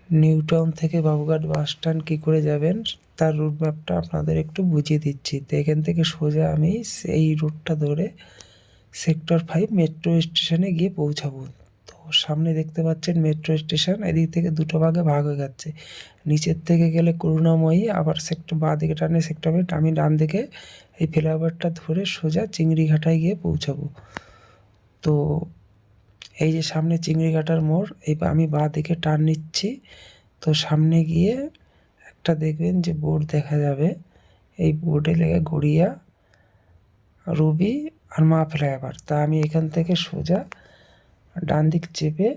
New town থেকে Babughat bus stand কী করে যাবেন তার রুট ম্যাপটা আপনাদের একটু বুঝিয়ে দিচ্ছি। তো এখান থেকে সোজা আমি এই রুটটা ধরে সেক্টর 5 মেট্রো স্টেশনে গিয়ে পৌঁছাবো। তো সামনে দেখতে পাচ্ছেন মেট্রো স্টেশন, এদিক থেকে দুটো ভাগে ভাগ হয়ে যাচ্ছে। নিচের থেকে গেলে করুণাময়ী, আবার সেক্টর বাঁ দিকে টানে সেক্টর 8, আমি ডান দিকে এই ফ্লাইওভারটা ধরে সোজা চিংড়িঘাটায় গিয়ে পৌঁছাবো। তো এই যে সামনে চিংড়িঘাটার মোড়, এবার আমি বাঁ দিকে টার্ন নিচ্ছি। তো সামনে গিয়ে একটা দেখবেন যে বোর্ড দেখা যাবে, এই বোর্ডে লেগে গড়িয়া, রুবি আর মা ফ্লাইওভার। তা আমি এখান থেকে সোজা ডান দিক চেপে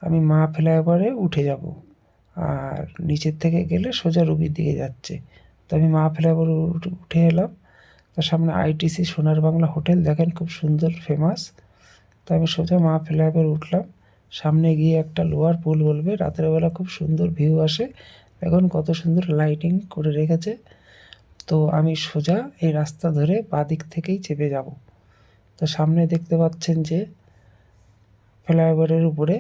আমি মা ফ্লাইওভারে উঠে যাব, আর নিচের থেকে গেলে সোজা রুবির দিকে যাচ্ছে। তো আমি মা ফ্লাইওভারে উঠে এলাম। তার সামনে আইটিসি সোনার বাংলা হোটেল দেখেন, খুব সুন্দর ফেমাস। তো আমি সোজা মা ফ্লাইওভারে উঠলাম। সামনে গিয়ে একটা লোয়ার পুল বলবে, রাতের বেলা খুব সুন্দর ভিউ আসে, দেখুন কত সুন্দর লাইটিং করে রেখেছে। তো আমি সোজা এই রাস্তা ধরে বাঁ দিক থেকেই চেপে যাব। তো সামনে দেখতে পাচ্ছেন যে ফ্লাইওভারের উপরে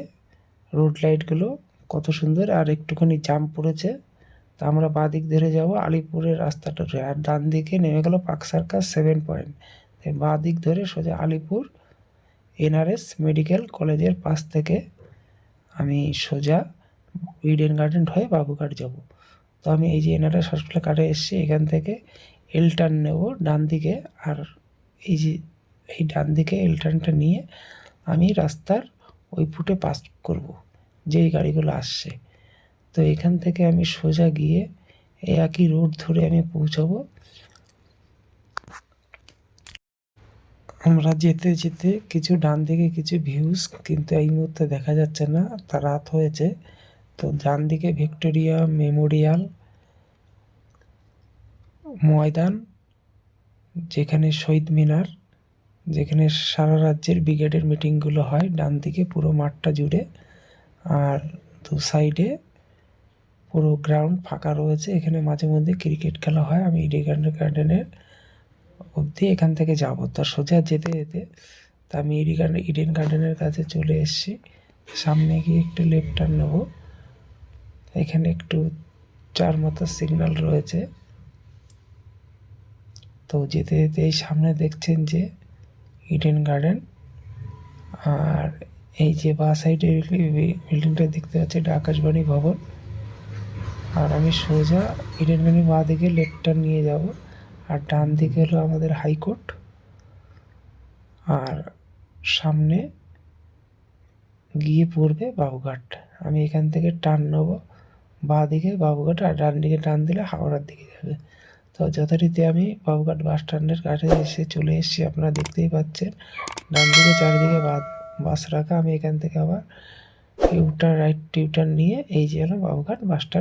রোড লাইটগুলো কত সুন্দর, আর একটুখানি জাম পড়েছে। তো আমরা বাঁ দিক ধরে যাব আলিপুরের রাস্তাটা ধরে, আর ডান দিকে নেমে গেল পার্ক সার্কাস 7 পয়েন্ট। বাঁ দিক ধরে সোজা আলিপুর এনআরএস মেডিকেল কলেজের পাশ থেকে আমি সোজা ইডেন গার্ডেন হয়ে বাবুঘাট যাব। তো আমি এই যে এনআরএস হসপিটাল কাটে এসেছি, এখান থেকে এল টার্ন নেব ডান দিকে, আর এই যে এই ডান দিকে এল টার্নটা নিয়ে আমি রাস্তার ওই ফুটে পাস করব যেই গাড়িগুলো আসছে। তো এখান থেকে আমি সোজা গিয়ে এই একই রোড ধরে আমি পৌঁছাবো। আমরা যেতে যেতে কিছু ডান দিকে কিছু ভিউজ কিন্তু এই মুহূর্তে দেখা যাচ্ছে না, তা রাত হয়েছে। তো ডান দিকে ভিক্টোরিয়া মেমোরিয়াল ময়দান, যেখানে শহীদ মিনার, যেখানে সারা রাজ্যের ব্রিগেডের মিটিংগুলো হয়, ডান দিকে পুরো মাঠটা জুড়ে। আর দু সাইডে পুরো গ্রাউন্ড ফাঁকা রয়েছে, এখানে মাঝে মধ্যে ক্রিকেট খেলা হয়। আমি ইডেন গার্ডেনের অবধি এখান থেকে যাব। তা সোজা যেতে যেতে তা আমি ইডেন গার্ডেনের কাছে চলে এসেছি। সামনে গিয়ে একটু লেফট টার্ন নেব, এখানে একটু 4 মাথার সিগন্যাল রয়েছে। তো যেতে যেতে এই সামনে দেখছেন যে ইডেন গার্ডেন, আর এই যে বাঁ সাইডে বিল্ডিংটা দেখতে পাচ্ছি এটা আকাশবাণী ভবন। আর আমি সোজা ইডেন গার্ডেন বাঁ দিকে লেফট টার্ন নিয়ে যাব, আর ডান দিকে হলো আমাদের হাইকোর্ট, আর সামনে গিয়ে পড়বে বাবুঘাট। আমি এখান থেকে টার্ন নেব বাঁ দিকে বাবুঘাট, আর ডান দিকে টার্ন দিলে হাওড়ার দিকে যাবে। তো যথারীতি আমি বাবুঘাট বাস স্ট্যান্ডের কাছে এসে চলে এসেছি, আপনারা দেখতেই পাচ্ছেন ডান দিকে চারিদিকে বাস রাখা। আমি এখান থেকে আবার রাইট টিউটার্ন নিয়ে এই যে হলো বাবুঘাট বাস স্ট্যান্ড।